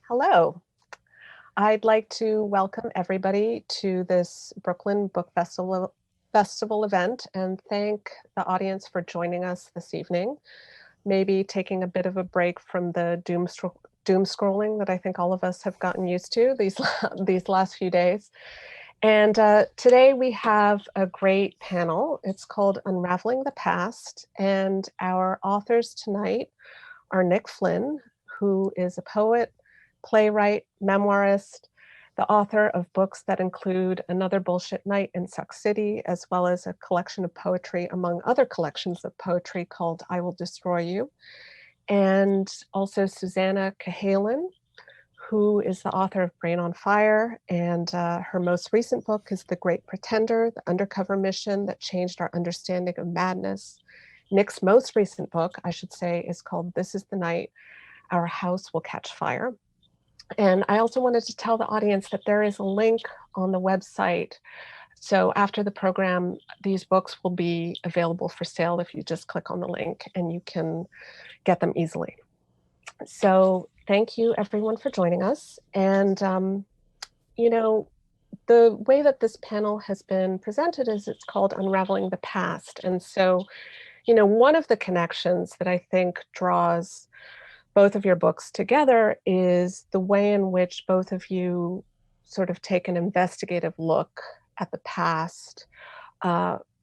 Hello. I'd like to welcome everybody to this Brooklyn Book Festival event and thank the audience for joining us this evening. Maybe taking a bit of a break from the doom scrolling that I think all of us have gotten used to these last few days. And today we have a great panel. It's called Unraveling the Past, and our authors tonight are Nick Flynn, who is a poet, playwright, memoirist, the author of books that include Another Bullshit Night in Suck City, as well as a collection of poetry, among other collections of poetry, called I Will Destroy You. And also Susannah Cahalan, who is the author of Brain on Fire, and her most recent book is The Great Pretender, the undercover mission that changed our understanding of madness. Nick's most recent book, I should say, is called This Is the Night Our House Will Catch Fire. And I also wanted to tell the audience that there is a link on the website. So after the program, these books will be available for sale if you just click on the link, and you can get them easily. So thank you everyone for joining us. And, the way that this panel has been presented is it's called Unraveling the Past. And so, one of the connections that I think draws both of your books together is the way in which both of you sort of take an investigative look at the past.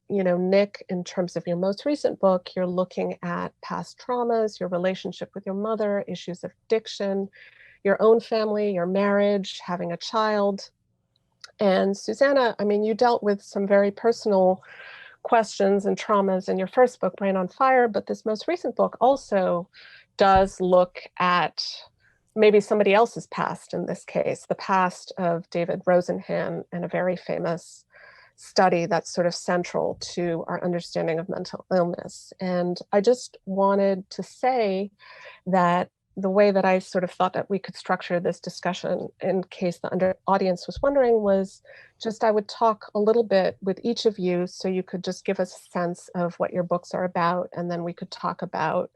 Nick, in terms of your most recent book, you're looking at past traumas, your relationship with your mother, issues of addiction, your own family, your marriage, having a child. And Susannah, you dealt with some very personal questions and traumas in your first book, Brain on Fire, but this most recent book also does look at maybe somebody else's past, in this case, the past of David Rosenhan, and a very famous study that's sort of central to our understanding of mental illness. And I just wanted to say that the way that I sort of thought that we could structure this discussion, in case the audience was wondering, was just I would talk a little bit with each of you so you could just give us a sense of what your books are about, and then we could talk about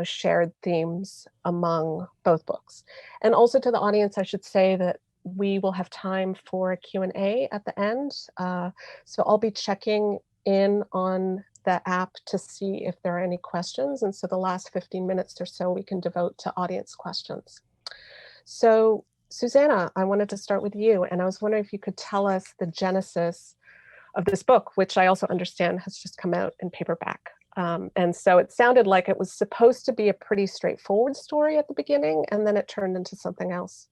shared themes among both books. And also to the audience, I should say that we will have time for a Q&A at the end. So I'll be checking in on the app to see if there are any questions. And so the last 15 minutes or so we can devote to audience questions. So Susannah, I wanted to start with you. And I was wondering if you could tell us the genesis of this book, which I also understand has just come out in paperback. And so it sounded like it was supposed to be a pretty straightforward story at the beginning, and then it turned into something else.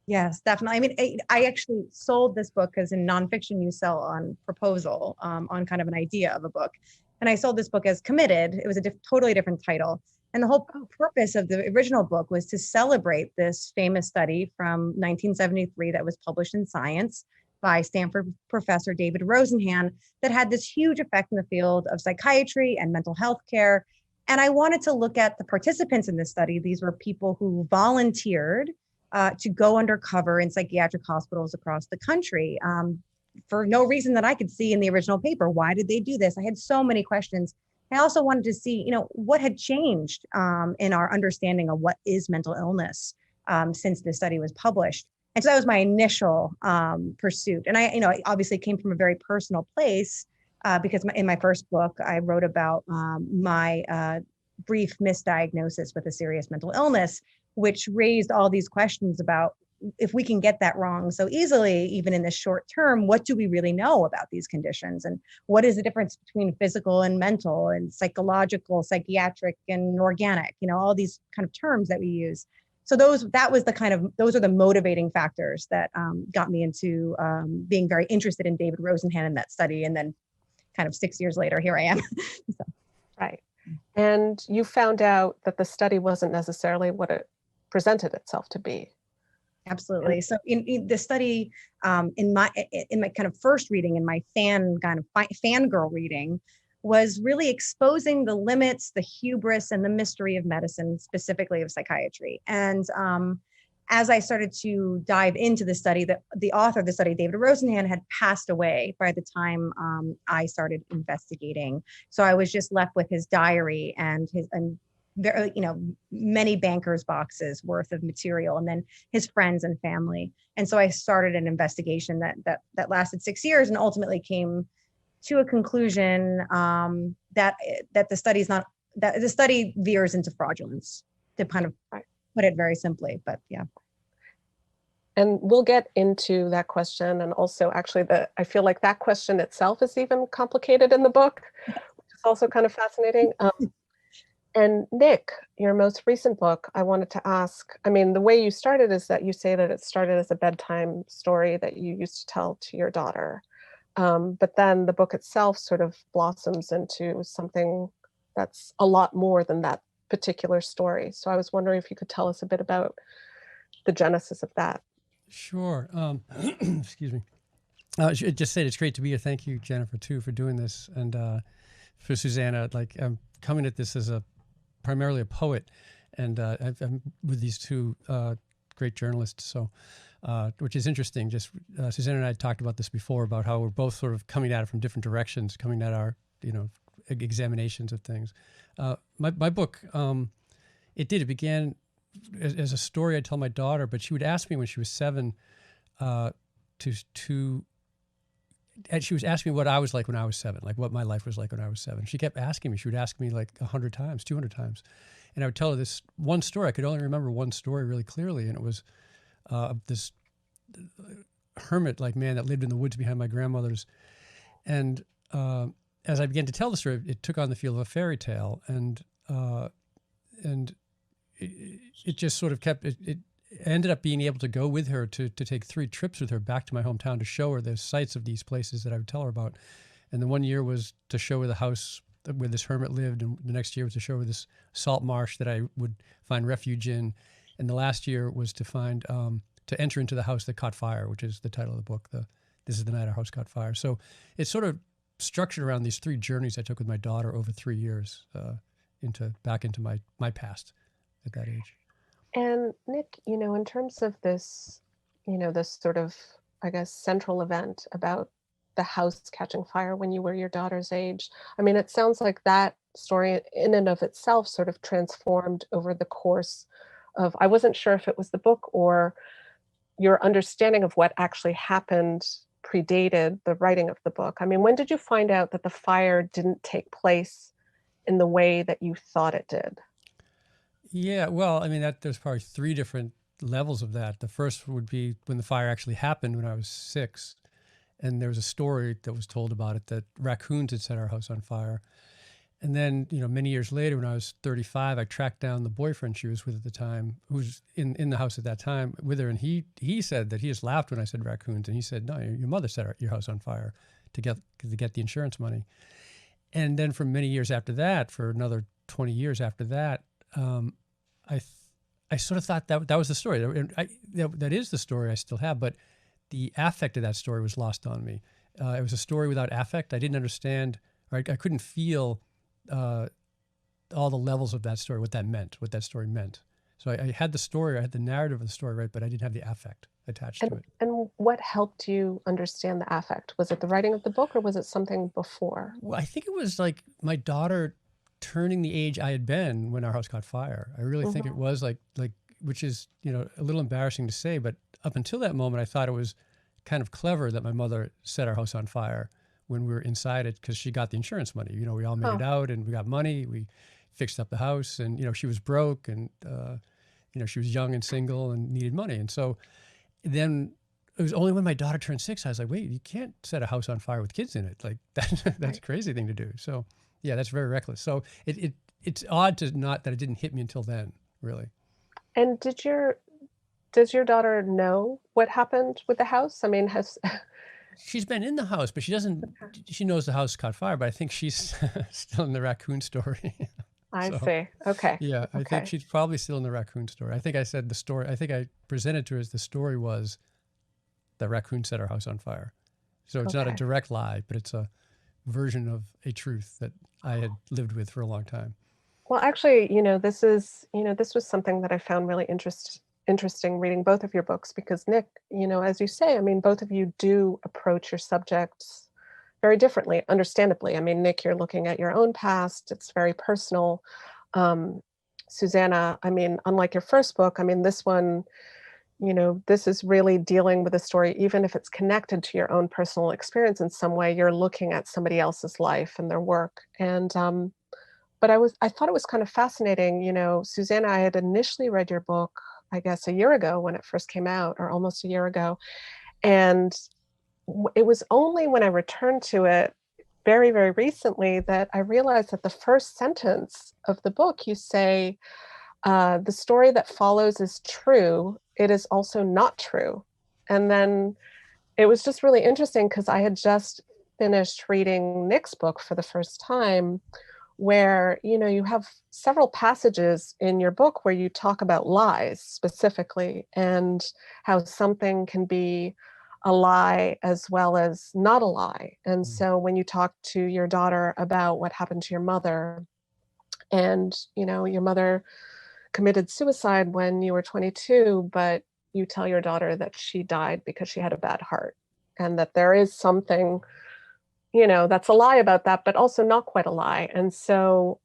Yes, definitely. I actually sold this book as in nonfiction you sell on proposal, on kind of an idea of a book. And I sold this book as Committed. It was a totally different title. And the whole purpose of the original book was to celebrate this famous study from 1973 that was published in Science by Stanford professor David Rosenhan that had this huge effect in the field of psychiatry and mental health care. And I wanted to look at the participants in this study. These were people who volunteered to go undercover in psychiatric hospitals across the country for no reason that I could see in the original paper. Why did they do this? I had so many questions. I also wanted to see, what had changed in our understanding of what is mental illness since this study was published. And so that was my initial pursuit. And I obviously came from a very personal place because in my first book, I wrote about my brief misdiagnosis with a serious mental illness, which raised all these questions about if we can get that wrong so easily, even in the short term, what do we really know about these conditions? And what is the difference between physical and mental and psychological, psychiatric and organic, all these kind of terms that we use. So those are the motivating factors that got me into being very interested in David Rosenhan in that study. And then kind of 6 years later, here I am. So. Right. And you found out that the study wasn't necessarily what it presented itself to be. Absolutely. So in the study, in my kind of first reading, in my fangirl reading, was really exposing the limits, the hubris, and the mystery of medicine, specifically of psychiatry. And as I started to dive into the study, the author of the study, David Rosenhan, had passed away by the time I started investigating. So I was just left with his diary and very, many bankers' boxes worth of material, and then his friends and family. And so I started an investigation that lasted 6 years and ultimately came to a conclusion that the study veers into fraudulence, to kind of put it very simply. But yeah. And we'll get into that question, and also actually I feel like that question itself is even complicated in the book, which is also kind of fascinating. And Nick, your most recent book, I wanted to ask, I mean, the way you started is that you say that it started as a bedtime story that you used to tell to your daughter. But then the book itself sort of blossoms into something that's a lot more than that particular story. So I was wondering if you could tell us a bit about the genesis of that. Sure. Excuse me. Just say it's great to be here. Thank you, Jennifer, too, for doing this. And for Susannah, like, I'm coming at this as primarily a poet, and I'm with these two great journalists. So, which is interesting. Just Susannah and I talked about this before, about how we're both sort of coming at it from different directions, coming at our, examinations of things. My book, it began as a story I tell my daughter, but she would ask me when she was 7 and she was asking me what I was like when I was 7, like what my life was like when I was 7. She kept asking me. She would ask me like 100 times, 200 times. And I would tell her this one story. I could only remember one story really clearly. And it was this hermit-like man that lived in the woods behind my grandmother's. And as I began to tell the story, it took on the feel of a fairy tale. And it just sort of kept, it ended up being able to go with her to take 3 trips with her back to my hometown to show her the sites of these places that I would tell her about. And the one year was to show her the house where this hermit lived, and the next year was to show her this salt marsh that I would find refuge in. And the last year was to find, to enter into the house that caught fire, which is the title of the book. This is the night our house caught fire. So it's sort of structured around these 3 journeys I took with my daughter over 3 years back into my past at that age. And Nick, in terms of this, this sort of, I guess, central event about the house catching fire when you were your daughter's age, I mean, it sounds like that story in and of itself sort of transformed over the course of, I wasn't sure if it was the book or your understanding of what actually happened predated the writing of the book. I mean, when did you find out that the fire didn't take place in the way that you thought it did? Yeah, well, I mean, there's probably 3 different levels of that. The first would be when the fire actually happened when I was 6, and there was a story that was told about it that raccoons had set our house on fire. And then, many years later, when I was 35, I tracked down the boyfriend she was with at the time, who was in the house at that time with her, and he said that he just laughed when I said raccoons, and he said, "No, your mother set your house on fire to get the insurance money." And then for many years after that, for another 20 years after that, I sort of thought that was the story. That is the story I still have, but the affect of that story was lost on me. It was a story without affect. I didn't understand, or I couldn't feel all the levels of that story, what that story meant. So I had the story, I had the narrative of the story, right, but I didn't have the affect attached to it. And what helped you understand the affect? Was it the writing of the book, or was it something before? Well, I think it was like my daughter turning the age I had been when our house caught fire. I really think it was like, which is, a little embarrassing to say, but up until that moment, I thought it was kind of clever that my mother set our house on fire when we were inside it, because she got the insurance money. We all made it out, and we got money. We fixed up the house, and, she was broke, and, she was young and single and needed money. And so then it was only when my daughter turned 6, I was like, wait, you can't set a house on fire with kids in it. Like that's a crazy thing to do. So yeah, that's very reckless. So it's odd that it didn't hit me until then, really. And does your daughter know what happened with the house? I mean, she's been in the house, but she knows the house caught fire, but I think she's still in the raccoon story. I see. Okay. Yeah, I Okay. think she's probably still in the raccoon story. I think I said the story. I think I presented to her as the story was that raccoon set our house on fire. So it's not a direct lie, but it's a version of a truth that I had lived with for a long time. Well, actually, this was something that I found really interesting reading both of your books, because Nick, as you say, I mean, both of you do approach your subjects very differently, understandably. I mean, Nick, you're looking at your own past. It's very personal. Susannah, I mean, unlike your first book, I mean, this one, this is really dealing with a story, even if it's connected to your own personal experience in some way, you're looking at somebody else's life and their work. And but I thought it was kind of fascinating, Susannah, I had initially read your book, I guess a year ago when it first came out, or almost a year ago. And it was only when I returned to it very, very recently that I realized that the first sentence of the book, you say, the story that follows is true. It is also not true. And then it was just really interesting because I had just finished reading Nick's book for the first time, where, you have several passages in your book where you talk about lies specifically and how something can be a lie as well as not a lie. And so when you talk to your daughter about what happened to your mother, and, your mother committed suicide when you were 22, but you tell your daughter that she died because she had a bad heart, and that there is something, that's a lie about that, but also not quite a lie. And so,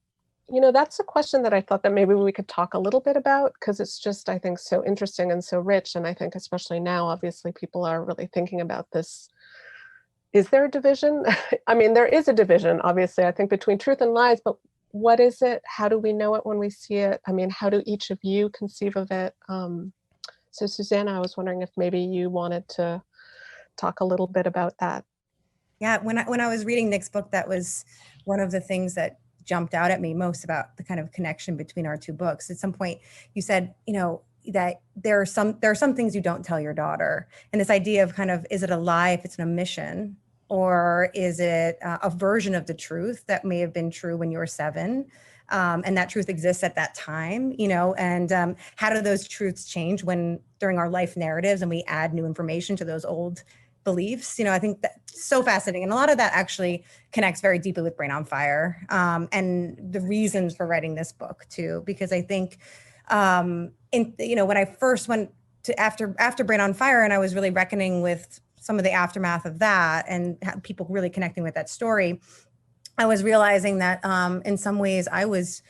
that's a question that I thought that maybe we could talk a little bit about, because it's just, I think, so interesting and so rich. And I think especially now, obviously, people are really thinking about this. Is there a division? I mean, there is a division, obviously, I think, between truth and lies, but what is it? How do we know it when we see it? I mean, how do each of you conceive of it? So Susannah, I was wondering if maybe you wanted to talk a little bit about that. Yeah, when I was reading Nick's book, that was one of the things that jumped out at me most about the kind of connection between our two books. At some point, you said, that there are some things you don't tell your daughter, and this idea of kind of, is it a lie if it's an omission, or is it a version of the truth that may have been true when you were 7? And that truth exists at that time, and how do those truths change when during our life narratives and we add new information to those old beliefs? I think that's so fascinating. And a lot of that actually connects very deeply with Brain on Fire, and the reasons for writing this book too, because I think, when I first went to after Brain on Fire, and I was really reckoning with some of the aftermath of that and people really connecting with that story, I was realizing that in some ways I was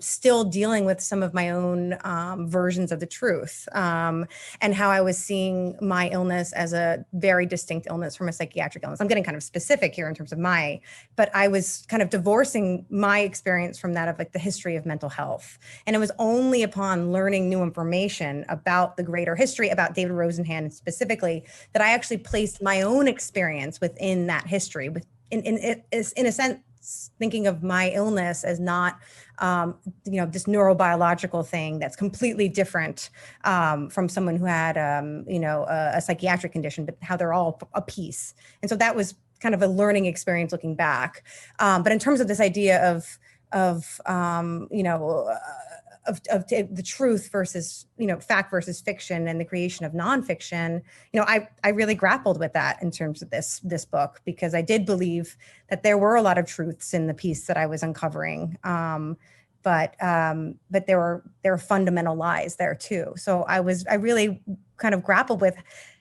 still dealing with some of my own versions of the truth, and how I was seeing my illness as a very distinct illness from a psychiatric illness. I'm getting kind of specific here in terms of but I was kind of divorcing my experience from that of like the history of mental health. And it was only upon learning new information about the greater history, about David Rosenhan specifically, that I actually placed my own experience within that history, in a sense, thinking of my illness as not, this neurobiological thing that's completely different from someone who had, a psychiatric condition, but how they're all a piece. And so that was kind of a learning experience looking back. But in terms of this idea of the truth versus, fact versus fiction, and the creation of nonfiction, I really grappled with that in terms of this book, because I did believe that there were a lot of truths in the piece that I was uncovering. But there were fundamental lies there too. So I really kind of grappled with,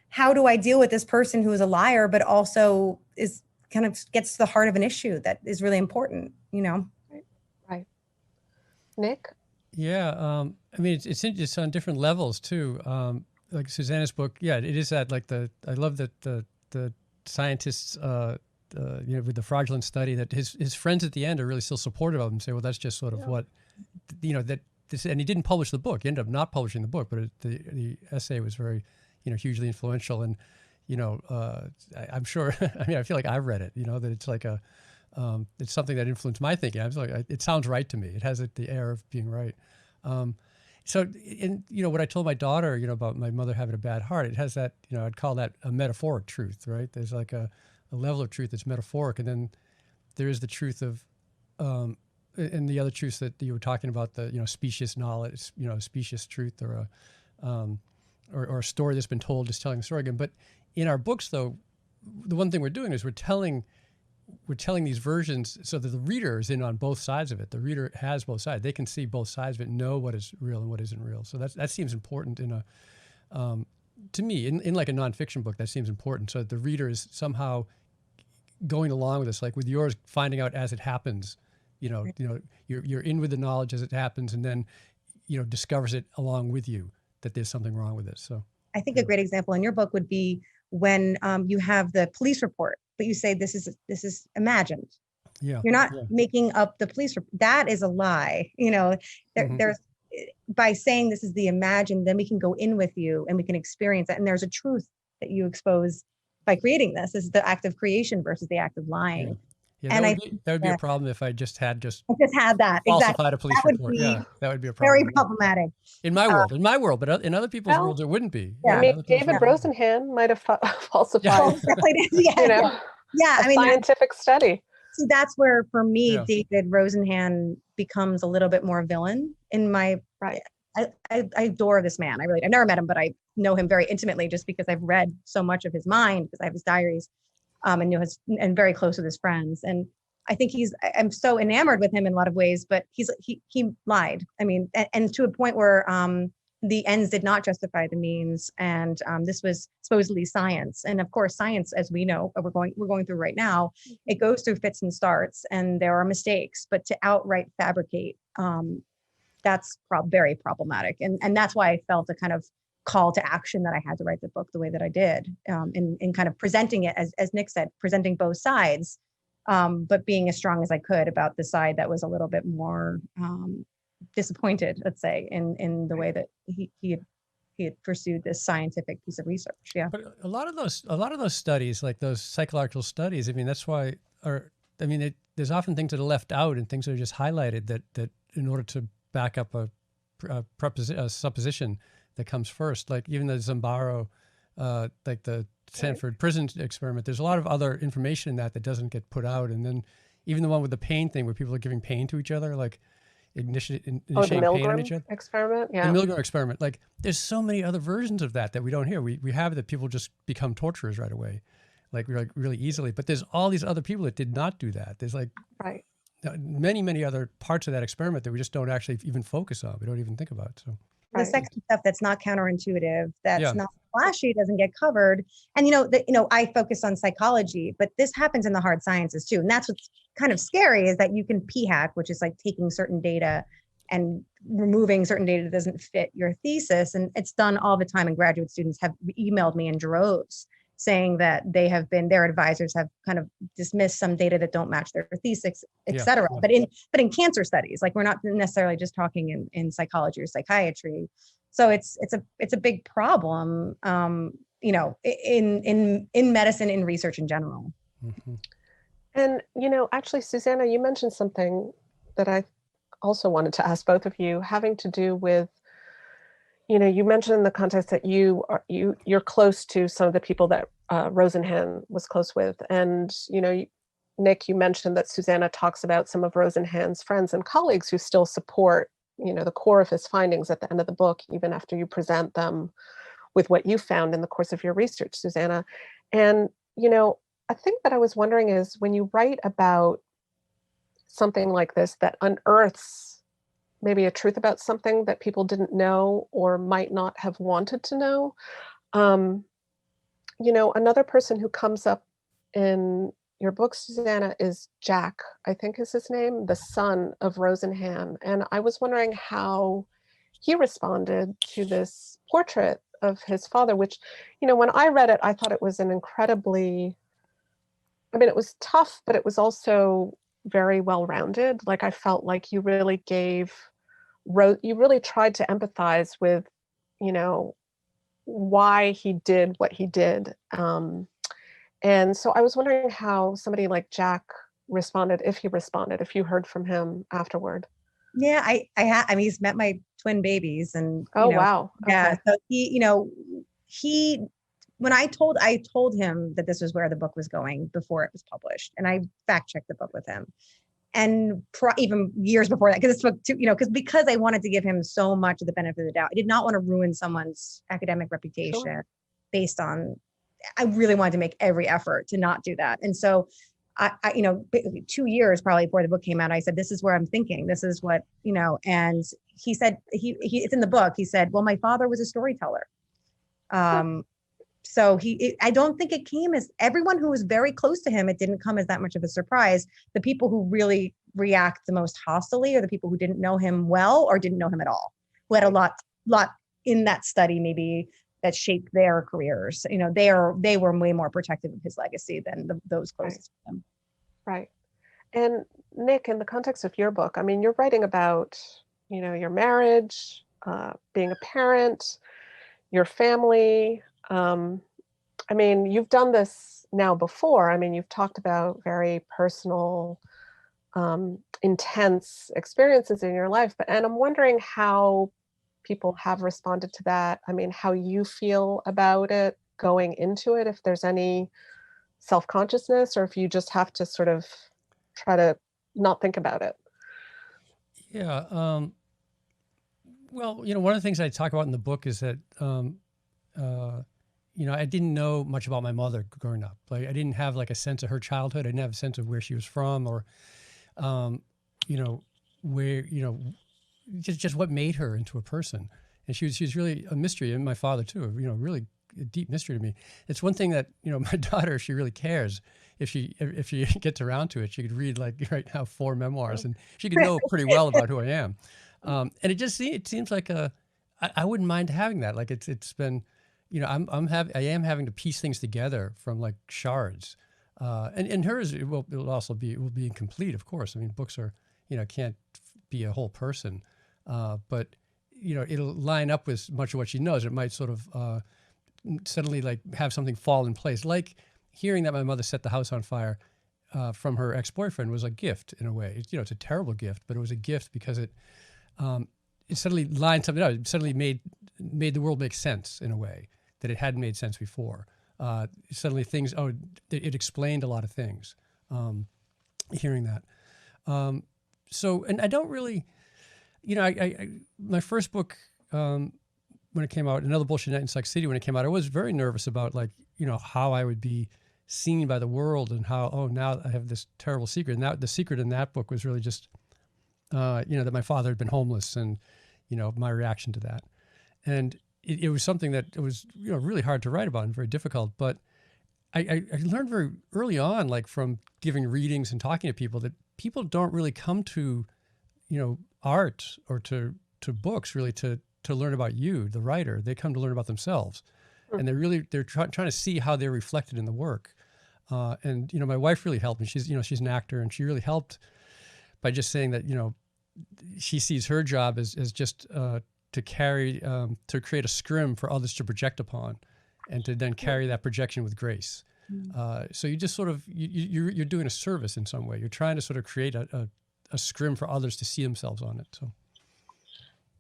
how do I deal with this person who is a liar, but also is kind of gets to the heart of an issue that is really important, Right. Nick? Yeah, I mean, it's on different levels too. Like Susannah's book, yeah, it is that, like, I love that the scientists, with the fraudulent study, that his friends at the end are really still supportive of him, say, well, that's just sort of what, that this, and he didn't publish the book. He ended up not publishing the book, but the essay was very, hugely influential. And, I'm sure, I mean, I feel like I've read it, that it's like it's something that influenced my thinking. I was like, it sounds right to me. It has the air of being right. So, what I told my daughter, about my mother having a bad heart, it has that, I'd call that a metaphoric truth, right? There's like a level of truth that's metaphoric, and then there is the truth of, and the other truths that you were talking about, the, specious knowledge, specious truth, or a story that's been told, just telling the story again. But in our books, though, the one thing we're doing is we're telling these versions so that the reader is in on both sides of it. The reader has both sides. They can see both sides of it, know what is real and what isn't real. So that seems important to me, in like a nonfiction book, that seems important. So that the reader is somehow going along with this, like with yours, finding out as it happens you're in with the knowledge as it happens, and then, discovers it along with you that there's something wrong with it. So I think a great example in your book would be when you have the police report, but you say this is imagined. Yeah. You're not making up the police report. That is a lie. There's by saying this is the imagined, then we can go in with you and we can experience it. And there's a truth that you expose by creating this. This is the act of creation versus the act of lying. Yeah, and that would be a problem if I just had that falsified exactly. a police report. Yeah, that would be a problem. Very problematic. In my world, but in other people's worlds, it wouldn't be. I mean, David Rosenhan might have falsified, a scientific study. See, that's where, for me, David Rosenhan becomes a little bit more villain in my. Right. I adore this man. I've never met him, but I know him very intimately just because I've read so much of his mind, because I have his diaries, and very close with his friends. And I think I'm so enamored with him in a lot of ways, but he lied. I mean, and to a point where the ends did not justify the means. And this was supposedly science. And of course, science, as we know, we're going through right now, it goes through fits and starts, and there are mistakes, but to outright fabricate, that's very problematic. And that's why I felt a kind of call to action that I had to write the book the way that I did, in kind of presenting it, as Nick said, presenting both sides, but being as strong as I could about the side that was a little bit more disappointed, let's say, in the way that he had pursued this scientific piece of research. Yeah. But a lot of those studies, like those psychological studies, I mean, that's why, there's often things that are left out and things that are just highlighted that in order to back up a supposition that comes first, like even the Zambaro, like the Stanford prison experiment, there's a lot of other information in that doesn't get put out. And then even the one with the pain thing where people are giving pain to each other, like initiating pain on each other. Experiment, yeah. The Milgram experiment, like there's so many other versions of that we don't hear. We have that people just become torturers right away, like really easily. But there's all these other people that did not do that. There's many, many other parts of that experiment that we just don't actually even focus on. We don't even think about. So the sexy stuff that's not counterintuitive, that's not flashy, doesn't get covered. And I focus on psychology, but this happens in the hard sciences too. And that's what's kind of scary, is that you can p-hack, which is like taking certain data and removing certain data that doesn't fit your thesis. And it's done all the time. And graduate students have emailed me in droves saying that their advisors have kind of dismissed some data that don't match their thesis, et cetera. Yeah. But in cancer studies, like, we're not necessarily just talking in psychology or psychiatry. So it's a big problem, in medicine, in research in general. Mm-hmm. And, actually, Susannah, you mentioned something that I also wanted to ask both of you, having to do with, you mentioned in the context that you're close to some of the people that Rosenhan was close with. And, Nick, you mentioned that Susannah talks about some of Rosenhan's friends and colleagues who still support, the core of his findings at the end of the book, even after you present them with what you found in the course of your research, Susannah. And, a thing that I was wondering is, when you write about something like this that unearths maybe a truth about something that people didn't know or might not have wanted to know, another person who comes up in your book, Susannah, is Jack, I think is his name, the son of Rosenhan. And I was wondering how he responded to this portrait of his father, which, when I read it, I thought it was it was tough, but it was also very well-rounded. Like, I felt like you really tried to empathize with, why he did what he did. And so I was wondering how somebody like Jack responded, if you heard from him afterward. Yeah, I mean, he's met my twin babies, and wow. Yeah. So when I told him that this was where the book was going before it was published, and I fact checked the book with him, and even years before that, because this book too, because I wanted to give him so much of the benefit of the doubt. I did not want to ruin someone's academic reputation based on. I really wanted to make every effort to not do that, and so I 2 years probably before the book came out, I said, this is where I'm thinking. This is what and he said it's in the book. He said, well, my father was a storyteller. So I don't think it came as everyone who was very close to him. It didn't come as that much of a surprise. The people who really react the most hostily are the people who didn't know him well or didn't know him at all, who had a lot in that study maybe that shaped their careers. You know, they were way more protective of his legacy than those closest to him. Right. And Nick, in the context of your book, I mean, you're writing about, you know, your marriage, being a parent, your family. I mean, you've done this now before. I mean, you've talked about very personal, intense experiences in your life, and I'm wondering how people have responded to that. I mean, how you feel about it going into it, if there's any self-consciousness, or if you just have to sort of try to not think about it. Yeah. Well, you know, one of the things I talk about in the book is that, you know, I didn't know much about my mother growing up. Like, I didn't have like a sense of her childhood. I didn't have a sense of where she was from, or, you know, where, you know, just what made her into a person. And she was really a mystery, and my father too, you know, really a deep mystery to me. It's one thing that, you know, my daughter, she really cares. If she gets around to it, she could read, like, right now 4 memoirs, and she could know pretty well about who I am. And it seems like I wouldn't mind having that. Like, it's been, you know, I am having to piece things together from like shards. And hers, it will be incomplete, of course. I mean, books are, you know, can't be a whole person. But, you know, it'll line up with much of what she knows. It might sort of suddenly like have something fall in place. Like hearing that my mother set the house on fire from her ex-boyfriend was a gift in a way. You know, it's a terrible gift, but it was a gift because it suddenly lined something up. It suddenly made the world make sense in a way that it hadn't made sense before. Suddenly it explained a lot of things, hearing that. So, and I don't really, you know, I my first book, when it came out, Another Bullshit Night in Sauk City, when it came out, I was very nervous about, like, you know, how I would be seen by the world, and how, oh, now I have this terrible secret. And that the secret in that book was really just, you know, that my father had been homeless, and, you know, my reaction to that. And it was something that it was, you know, really hard to write about and very difficult. But I learned very early on, like from giving readings and talking to people, that people don't really come to, you know, art or to books really to learn about you, the writer. They come to learn about themselves. And they're trying to see how they're reflected in the work. And, you know, my wife really helped me. She's an actor, and she really helped by just saying that, you know, she sees her job as just to create a scrim for others to project upon, and to then carry that projection with grace. So you just sort of, you're doing a service in some way. You're trying to sort of create a scrim for others to see themselves on it. So.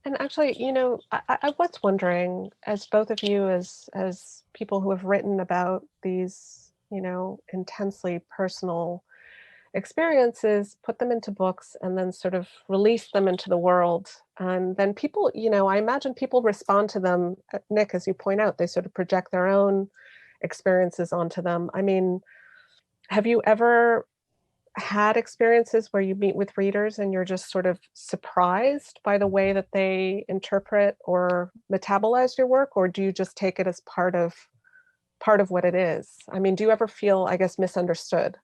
And actually, you know, I was wondering, as both of you, as people who have written about these, you know, intensely personal experiences, put them into books, and then sort of release them into the world. And then people, you know, I imagine people respond to them. Nick, as you point out, they sort of project their own experiences onto them. I mean, have you ever had experiences where you meet with readers and you're just sort of surprised by the way that they interpret or metabolize your work, or do you just take it as part of what it is? I mean, do you ever feel, I guess, misunderstood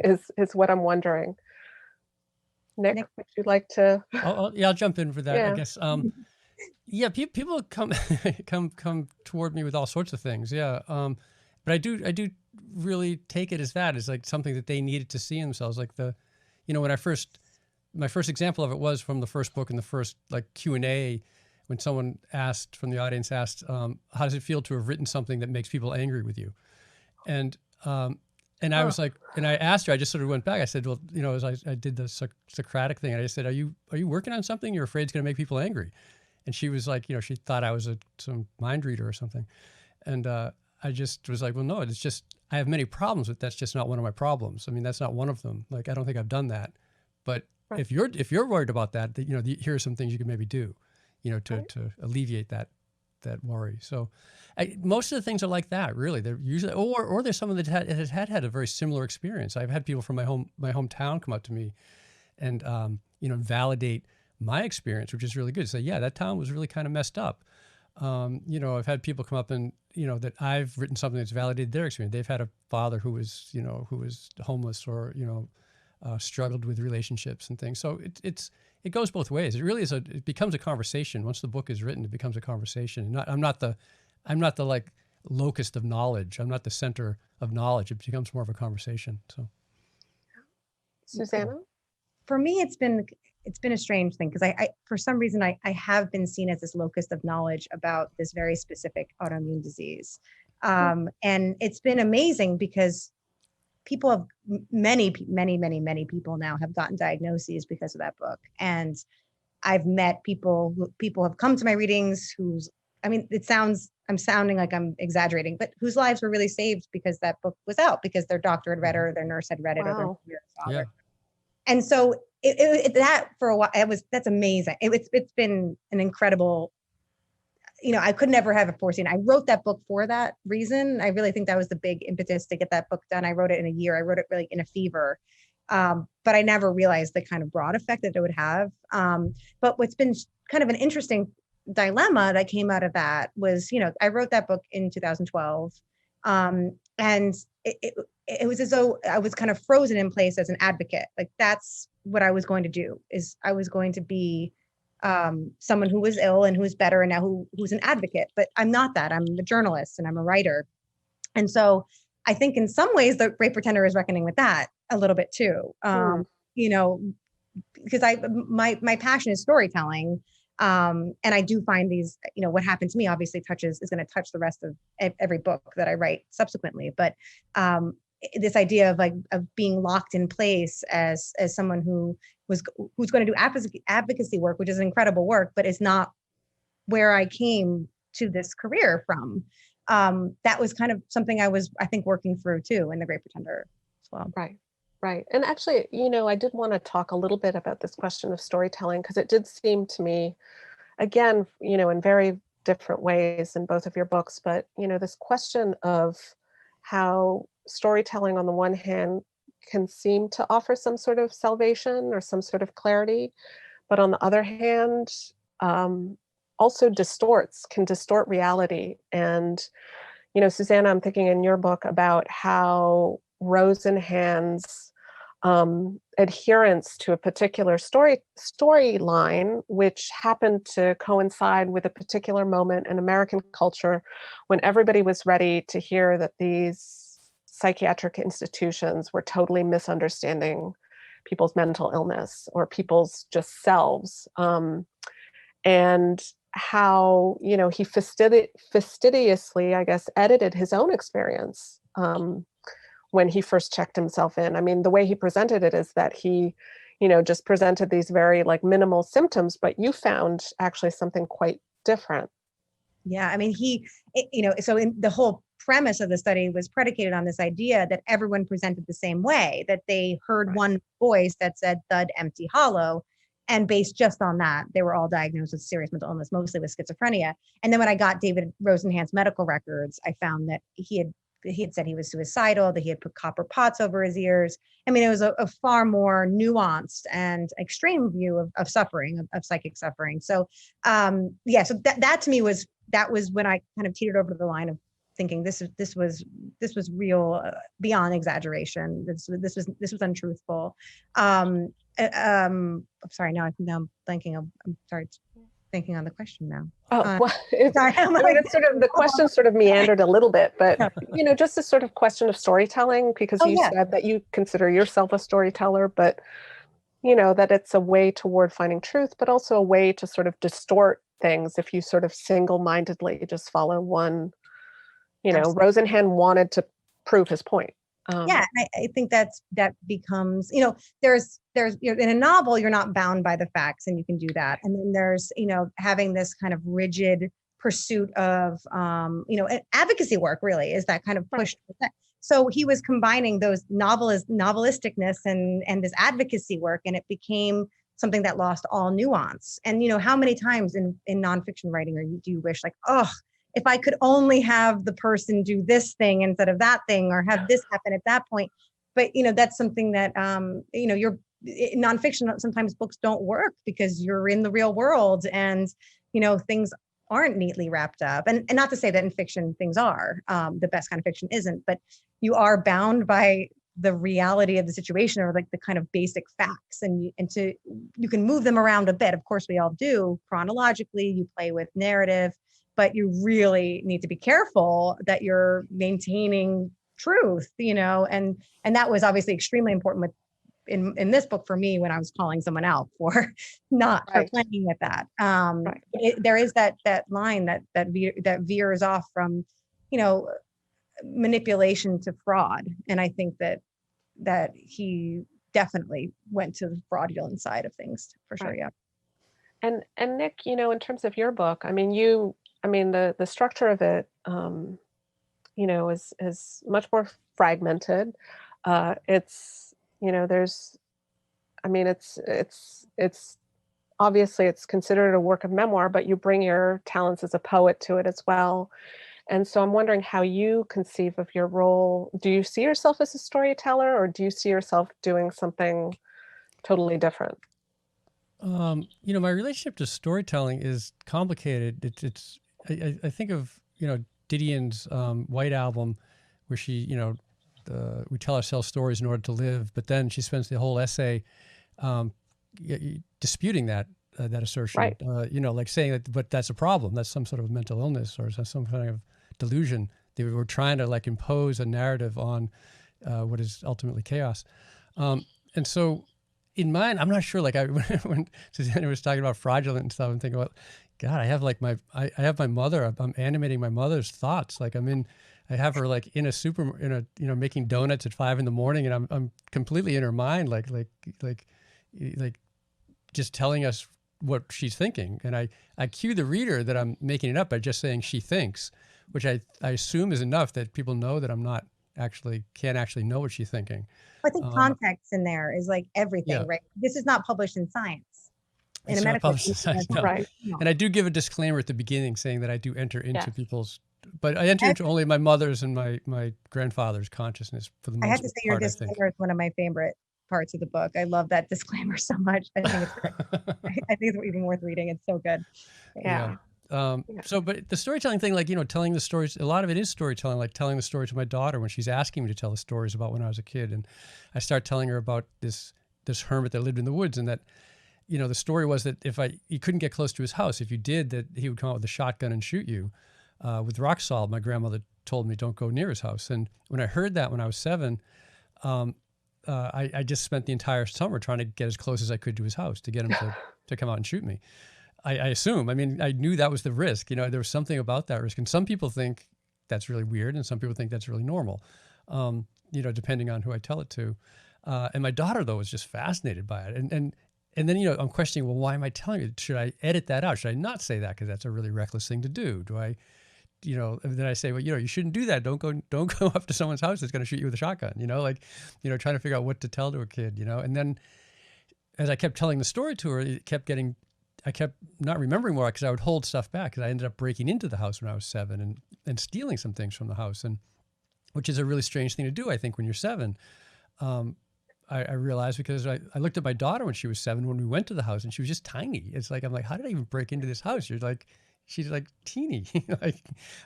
is what I'm wondering. Nick, would you like to? I'll jump in for that, Yeah. I guess. Yeah, people come toward me with all sorts of things. Yeah. But I do really take it as like something that they needed to see in themselves. Like you know, when my first example of it was from the first book, in the first like Q&A, when someone from the audience asked, how does it feel to have written something that makes people angry with you? And I was like, and I asked her, I just sort of went back. I said, well, you know, as I did the Socratic thing, and I just said, are you working on something you're afraid is going to make people angry? And she was like, you know, she thought I was some mind reader or something. And I just was like, well, no, it's just, I have many problems, but that's just not one of my problems. I mean, that's not one of them. Like, I don't think I've done that. But if you're worried about that, you know, here are some things you can maybe do, you know, to alleviate that worry. So most of the things are like that, really. They're usually, or there's someone that has had a very similar experience. I've had people from my hometown come up to me and, you know, validate my experience, which is really good. Say, yeah, that town was really kind of messed up. You know, I've had people come up and, you know, that I've written something that's validated their experience. They've had a father who was homeless, or, you know, struggled with relationships and things. So it goes both ways. It really is it becomes a conversation. Once the book is written, it becomes a conversation. I'm not the like locus of knowledge. I'm not the center of knowledge. It becomes more of a conversation. So, Susannah? For me, it's been a strange thing, because I for some reason I have been seen as this locus of knowledge about this very specific autoimmune disease. And it's been amazing because people have many people now have gotten diagnoses because of that book. And I've met people have come to my readings I'm sounding like I'm exaggerating, but whose lives were really saved because that book was out, because their doctor had read it, or their nurse had read it, or their mother saw it. And so that for a while, that's amazing. It's been an incredible, I could never have foreseen. I wrote that book for that reason. I really think that was the big impetus to get that book done. I wrote it in a year. I wrote it really in a fever. But I never realized the kind of broad effect that it would have. But what's been kind of an interesting dilemma that came out of that was, I wrote that book in 2012. And it was as though I was kind of frozen in place as an advocate. Like, that's what I was going to do, is I was going to be someone who was ill and who's better, and now who's an advocate. But I'm not that. I'm a journalist and I'm a writer. And so I think in some ways the Great Pretender is reckoning with that a little bit too. Because my passion is storytelling. And I do find these, what happened to me obviously is going to touch the rest of every book that I write subsequently. But this idea of being locked in place as someone who's going to do advocacy work, which is incredible work, but it's not where I came to this career from. That was kind of something I think working through too in The Great Pretender as well. Right. And actually, I did want to talk a little bit about this question of storytelling, because it did seem to me, again, in very different ways in both of your books, but, this question of how storytelling on the one hand can seem to offer some sort of salvation or some sort of clarity, but on the other hand, also can distort reality. And, Susannah, I'm thinking in your book about how Rosenhan's adherence to a particular storyline, which happened to coincide with a particular moment in American culture when everybody was ready to hear that these psychiatric institutions were totally misunderstanding people's mental illness or people's just selves, and how he fastidiously, I guess, edited his own experience when he first checked himself in. I mean, the way he presented it is that he, just presented these very minimal symptoms, but you found actually something quite different. Yeah, I mean, so in the whole premise of the study was predicated on this idea that everyone presented the same way, that they heard one voice that said thud, empty, hollow. And based just on that, they were all diagnosed with serious mental illness, mostly with schizophrenia. And then when I got David Rosenhan's medical records, I found that he had said he was suicidal, that he had put copper pots over his ears. I mean, it was a far more nuanced and extreme view of suffering, of psychic suffering. So, so that to me was when I kind of teetered over to the line of thinking this was real, beyond exaggeration. This was untruthful. I'm sorry. Now I'm blanking. I'm sorry. Thinking on the question now. It's sort of, the question sort of meandered a little bit, but just a sort of question of storytelling, because you said that you consider yourself a storyteller, but that it's a way toward finding truth, but also a way to sort of distort things if you sort of single-mindedly just follow one. Rosenhan wanted to prove his point. I think that becomes, there's in a novel, you're not bound by the facts and you can do that. And then there's, having this kind of rigid pursuit of, advocacy work really is that kind of push. Right. So he was combining those novelisticness and this advocacy work, and it became something that lost all nuance. And, how many times in nonfiction writing do you wish if I could only have the person do this thing instead of that thing, or have this happen at that point. But, that's something that, you're in nonfiction, sometimes books don't work because you're in the real world and, things aren't neatly wrapped up. And not to say that in fiction things are, the best kind of fiction isn't, but you are bound by the reality of the situation, or like the kind of basic facts, and you can move them around a bit. Of course, we all do chronologically. You play with narrative, but you really need to be careful that you're maintaining truth, and that was obviously extremely important with in this book for me when I was calling someone out for not for playing with that. There is that line that veers off from, manipulation to fraud, and I think that he definitely went to the fraudulent side of things for sure. Yeah. And Nick, in terms of your book, the structure of it, is much more fragmented. It's obviously it's considered a work of memoir, but you bring your talents as a poet to it as well. And so I'm wondering how you conceive of your role. Do you see yourself as a storyteller, or do you see yourself doing something totally different? My relationship to storytelling is complicated. I think of, Didion's White Album, where she, we tell ourselves stories in order to live, but then she spends the whole essay disputing that assertion, right. Like saying that, but that's a problem. That's some sort of mental illness or some kind of delusion. They were trying to like impose a narrative on what is ultimately chaos. And so in mine, I'm not sure, like when Susannah was talking about fraudulent and stuff, I'm thinking about, God, I have like I have my mother, I'm animating my mother's thoughts. Like I have her like in a making donuts at 5 a.m, and I'm completely in her mind, like just telling us what she's thinking. And I cue the reader that I'm making it up by just saying she thinks, which I assume is enough that people know that I'm not can't actually know what she's thinking. I think context in there is like everything, right? This is not published in Science. In it's a medical science, no. Right. And I do give a disclaimer at the beginning saying that I do enter into people's, but I enter into only my mother's and my grandfather's consciousness for the most part. I have to say your disclaimer is one of my favorite parts of the book. I love that disclaimer so much. I think it's great. I think it's even worth reading. It's so good. Yeah. So, but the storytelling thing, like, telling the stories, a lot of it is storytelling, like telling the story to my daughter when she's asking me to tell the stories about when I was a kid. And I start telling her about this hermit that lived in the woods, and that, the story was that you couldn't get close to his house. If you did, that he would come out with a shotgun and shoot you with rock salt. My grandmother told me, don't go near his house. And when I heard that when I was 7, I just spent the entire summer trying to get as close as I could to his house to get him to come out and shoot me. I assume. I mean, I knew that was the risk. There was something about that risk. And some people think that's really weird, and some people think that's really normal, depending on who I tell it to. And my daughter, though, was just fascinated by it. And then, I'm questioning, well, why am I telling you? Should I edit that out? Should I not say that? Because that's a really reckless thing to do. Do I, and then I say, well, you shouldn't do that. Don't go up to someone's house that's going to shoot you with a shotgun, trying to figure out what to tell to a kid, And then as I kept telling the story to her, I kept not remembering more because I would hold stuff back, because I ended up breaking into the house when I was 7 and stealing some things from the house, and which is a really strange thing to do, I think, when you're 7. I realized, because I looked at my daughter when she was 7 when we went to the house, and she was just tiny. It's like, I'm like, how did I even break into this house? She's like teeny.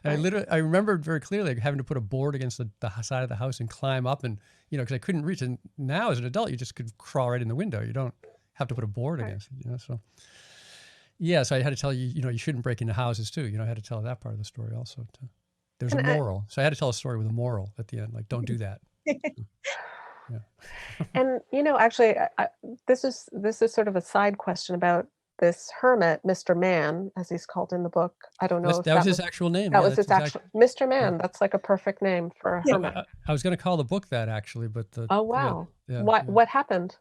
I remember very clearly very having to put a board against the side of the house and climb up, and because I couldn't reach. And now as an adult, you just could crawl right in the window. You don't have to put a board against it. So yeah, so I had to tell you, you shouldn't break into houses too. I had to tell that part of the story also too. There's a moral. So I had to tell a story with a moral at the end, like, don't do that. Yeah. And actually, this is sort of a side question about this hermit, Mr. Man, as he's called in the book. I don't know if that was his actual name. That was his actual Mr. Man. Yeah. That's like a perfect name for a hermit. I was going to call the book that, actually, but oh wow, what happened?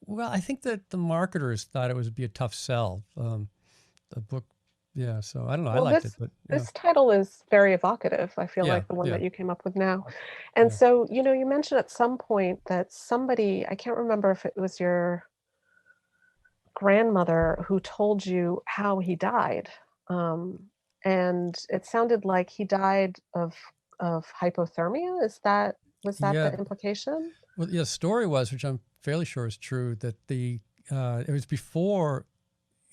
Well, I think that the marketers thought it would be a tough sell. The book. Yeah, so I don't know. I liked it, but this title is very evocative. I feel like the one that you came up with now. And so, you mentioned at some point that somebody, I can't remember if it was your grandmother, who told you how he died. And it sounded like he died of hypothermia. Was that the implication? Well, the story was, which I'm fairly sure is true, that it was before.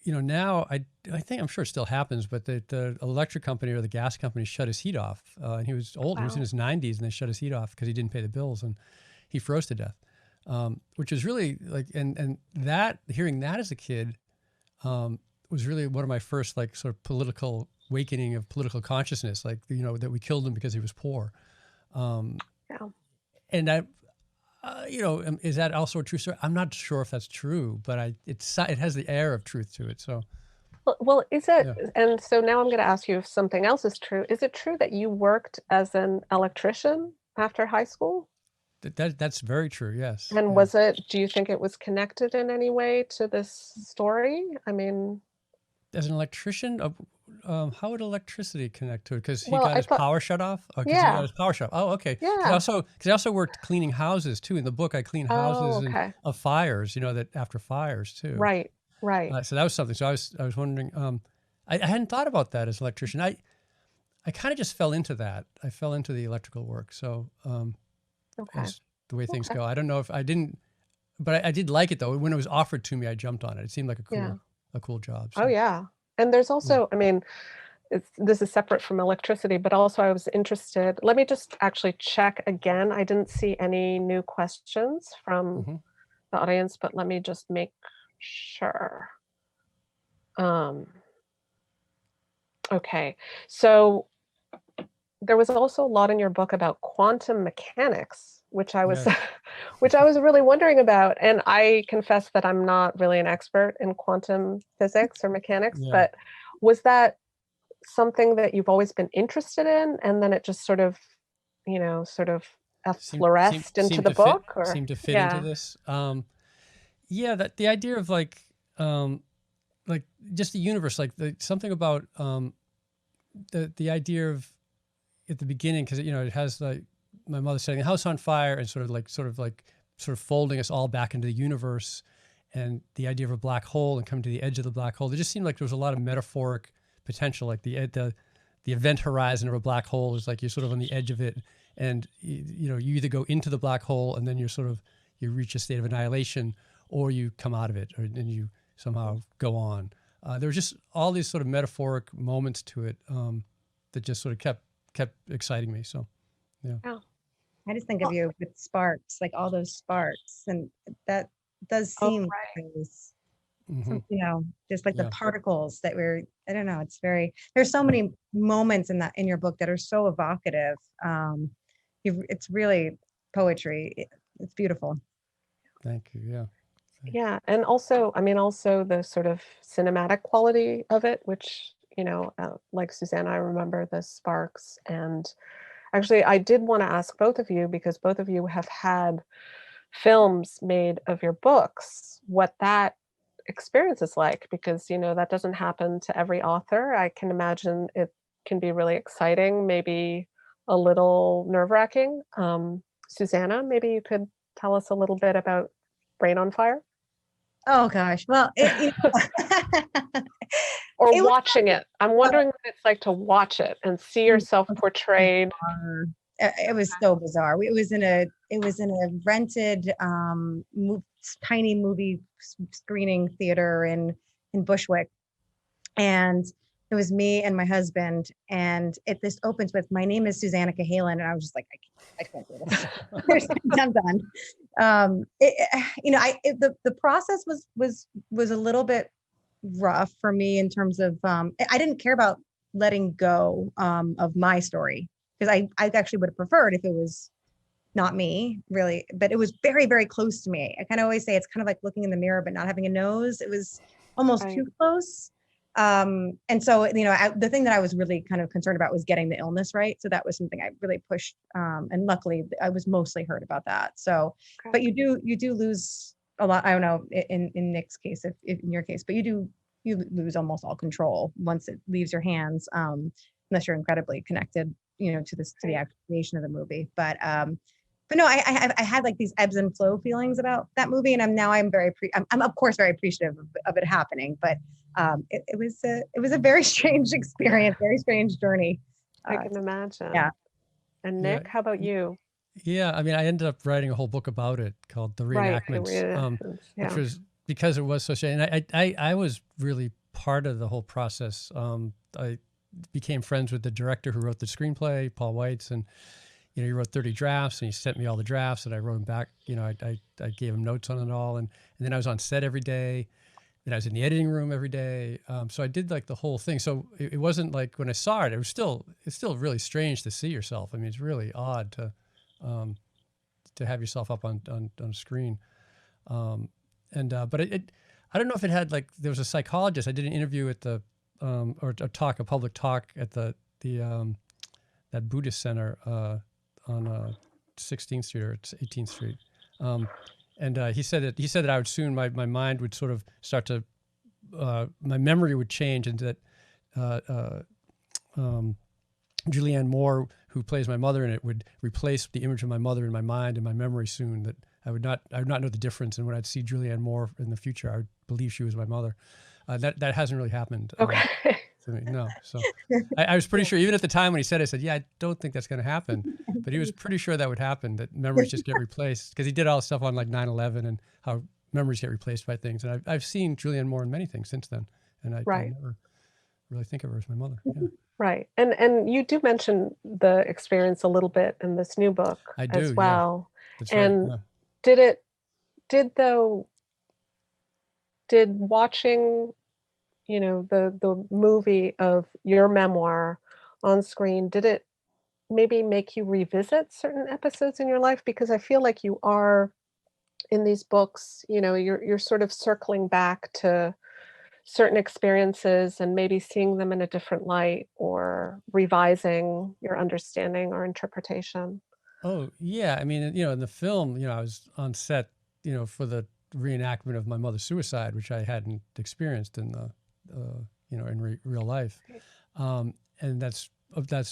Now I'm sure it still happens, but the electric company or the gas company shut his heat off. And he was old. Wow. He was in his 90s, and they shut his heat off because he didn't pay the bills. And he froze to death, which is really like, and that, hearing that as a kid was really one of my first like sort of political awakening of political consciousness, like, you know, that we killed him because he was poor. Yeah. And I, you know, is that also a true story? I'm not sure if that's true, but it has the air of truth to it. So, Well, is it, yeah. and so now I'm going to ask you if something else is true. Is it true that you worked as an electrician after high school? That's very true. Yes. And Yeah. do you think it was connected in any way to this story? I mean, As an electrician, how would electricity connect to it? Because he well, got I his thought, power shut off. Oh, because he got yeah, his power shut off. Oh, okay. yeah. Because I also worked cleaning houses too. In the book, I clean Oh, houses and okay. of fires. You know, that after fires too. Right, right. So that was something. So I was wondering. I hadn't thought about that as an electrician. I kind of just fell into that. I fell into the electrical work. So Okay, as the way things okay. go, I don't know if I didn't, but I did like it though. When it was offered to me, I jumped on it. It seemed like Yeah. a cool job. Oh, So yeah. And there's yeah. also, I mean, this is separate from electricity, but also I was interested. Let me just actually check again. I didn't see any new questions from Hmm. the audience, but let me just make sure. Um, okay. So there was also a lot in your book about quantum mechanics, which I was Yes. which I was really wondering about. And I confess that I'm not really an expert in quantum physics or mechanics, Yeah. but was that something that you've always been interested in, and then it just sort of, sort of fluoresced into the book? Or seem to fit into yeah. this. Yeah, that the idea of like just the universe, like something about the idea of at the beginning, because you know it has like my mother setting the house on fire and sort of folding us all back into the universe, and the idea of a black hole and coming to the edge of the black hole. It just seemed like there was a lot of metaphoric potential, like the event horizon of a black hole is like you're sort of on the edge of it, and you know you either go into the black hole and then you reach a state of annihilation, or you come out of it, and you somehow go on. There were just all these sort of metaphoric moments to it that just sort of kept exciting me. So, yeah. Yeah. I just think of you with sparks, like all those sparks, and that does Oh, seem right. like Hmm. some, just like the Yeah. particles that I don't know, it's there's so many moments in your book that are so evocative. It's really poetry. It's beautiful. Thank you. Yeah. Yeah, and also, I mean, also the sort of cinematic quality of it, which, like Susanna, I remember the sparks. And actually, I did want to ask both of you, because both of you have had films made of your books, what that experience is like, because, that doesn't happen to every author. I can imagine it can be really exciting, maybe a little nerve-wracking. Susanna, maybe you could tell us a little bit about Brain on Fire? Oh gosh. Well, Or it was watching it. I'm wondering what it's like to watch it and see yourself portrayed. bizarre. It was so bizarre. It was in a rented tiny movie screening theater in Bushwick, and it was me and my husband, and this opens with, "My name is Susannah Cahalan," and I was just like, I can't do this. I'm done. The process was a little bit rough for me in terms of I didn't care about letting go of my story, because I actually would have preferred if it was not me, really, but it was very, very close to me. I kind of always say it's kind of like looking in the mirror but not having a nose. It was almost Right. too close. And so, the thing that I was really kind of concerned about was getting the illness right. So that was something I really pushed. And luckily I was mostly hurt about that. So, Okay. but you do lose a lot. I don't know in Nick's case, if in your case, but you lose almost all control once it leaves your hands, unless you're incredibly connected, to the Right. actual creation of the movie. But no, I had like these ebbs and flow feelings about that movie, and I'm of course very appreciative of it happening, but it was a very strange experience, very strange journey. I can imagine. Yeah. And Yeah. Nick, how about you? Yeah. I mean, I ended up writing a whole book about it called The Right. The Reenactments, reenactments. which Yeah. was because it was so shady. And I was really part of the whole process. I became friends with the director who wrote the screenplay, Paul Weitz, and you know, he wrote 30 drafts and he sent me all the drafts and I wrote them back. You know, I gave him notes on it all. And then I was on set every day. And I was in the editing room every day. So I did like the whole thing. So it wasn't like when I saw it, it's still really strange to see yourself. I mean, it's really odd to have yourself up on screen. But I don't know if it had like, there was a psychologist. I did an interview at the, or a public talk at the that Buddhist center on 16th Street or 18th Street. And he said that I would soon, my mind would sort of start to, my memory would change, and that Julianne Moore, who plays my mother in it, would replace the image of my mother in my mind and my memory soon. That I would not know the difference. And when I'd see Julianne Moore in the future, I would believe she was my mother. That hasn't really happened. Okay. To me, no. So I was pretty sure, even at the time when he said it, I said, yeah, I don't think that's going to happen. But he was pretty sure that would happen, that memories just get replaced. Because he did all the stuff on like 9/11 and how memories get replaced by things. And I've seen Julianne Moore in many things since then. And I never really think of her as my mother. Yeah. Right. And you do mention the experience a little bit in this new book as well. Yeah. That's and right. Yeah. Did watching, you know, the movie of your memoir on screen, did it maybe make you revisit certain episodes in your life? Because I feel like you are in these books, you know, you're sort of circling back to certain experiences and maybe seeing them in a different light or revising your understanding or interpretation. Oh, yeah. I mean, you know, in the film, you know, I was on set, you know, for the reenactment of my mother's suicide, which I hadn't experienced in the, you know, in real life. And that's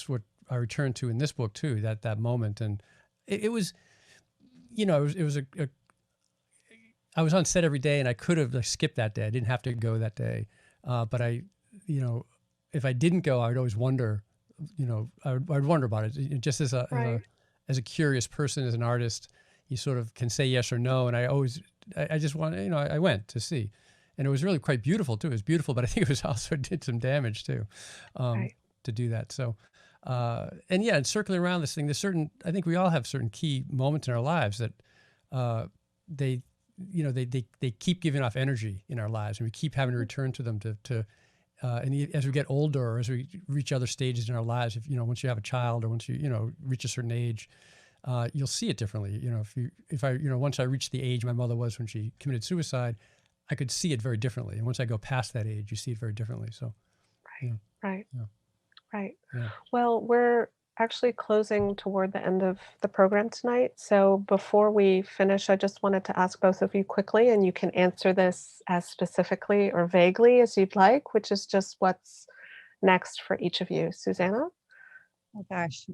what I returned to in this book too, that moment. And it was, you know, it was I was on set every day and I could have like skipped that day. I didn't have to go that day. But you know, if I didn't go, I would always wonder, you know, I'd wonder about it. Just as a curious person, as an artist, you sort of can say yes or no. And I just wanted, you know, I went to see. And it was really quite beautiful too. It was beautiful, but I think it was also did some damage too, to do that. So, and yeah, and circling around this thing, I think we all have certain key moments in our lives that they keep giving off energy in our lives, and we keep having to return to them and as we get older, or as we reach other stages in our lives, if, you know, once you have a child or once you know, reach a certain age, you'll see it differently. You know, if I, you know, once I reached the age my mother was when she committed suicide, I could see it very differently. And once I go past that age, you see it very differently. So, Right. Yeah. Well, we're actually closing toward the end of the program tonight. So before we finish, I just wanted to ask both of you quickly, and you can answer this as specifically or vaguely as you'd like, which is just what's next for each of you. Susannah? Oh gosh.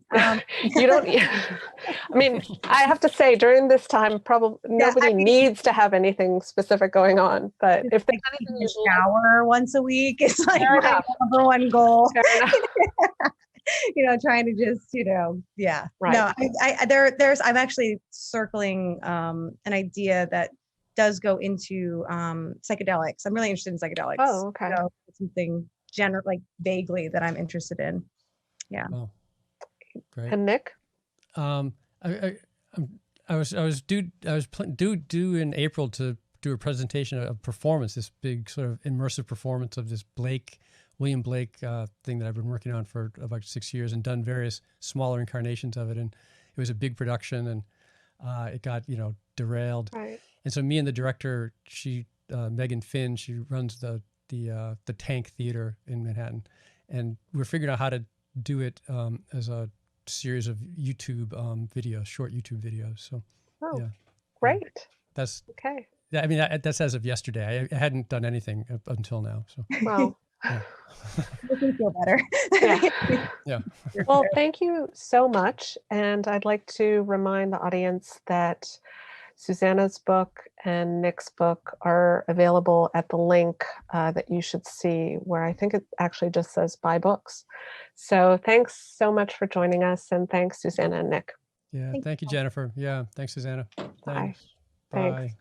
You don't, I mean, I have to say during this time, probably nobody needs to have anything specific going on, but if there's anything you shower once a week, it's like my number one goal. You know, trying to just, you know, yeah. Right. No, I'm actually circling an idea that does go into psychedelics. I'm really interested in psychedelics. Oh, okay. So something like vaguely that I'm interested in. Yeah. Oh, great. And Nick? I was due in April to do a presentation, a performance, this big sort of immersive performance of this William Blake thing that I've been working on for about 6 years, and done various smaller incarnations of it. And it was a big production, and it got, you know, derailed. Right. And so me and the director, Megan Flynn, she runs the Tank Theater in Manhattan, and we're figuring out how to do it as a series of YouTube videos, short YouTube videos. So, yeah. Great. That's okay. Yeah, I mean, that's as of yesterday. I hadn't done anything up until now. So. Wow. Yeah. I can feel better. Yeah. Well, thank you so much. And I'd like to remind the audience that Susannah's book and Nick's book are available at the link that you should see, where I think it actually just says buy books. So thanks so much for joining us, and thanks, Susannah and Nick. Yeah, thank you, Jennifer. Yeah, thanks, Susannah. Bye. Bye. Thanks.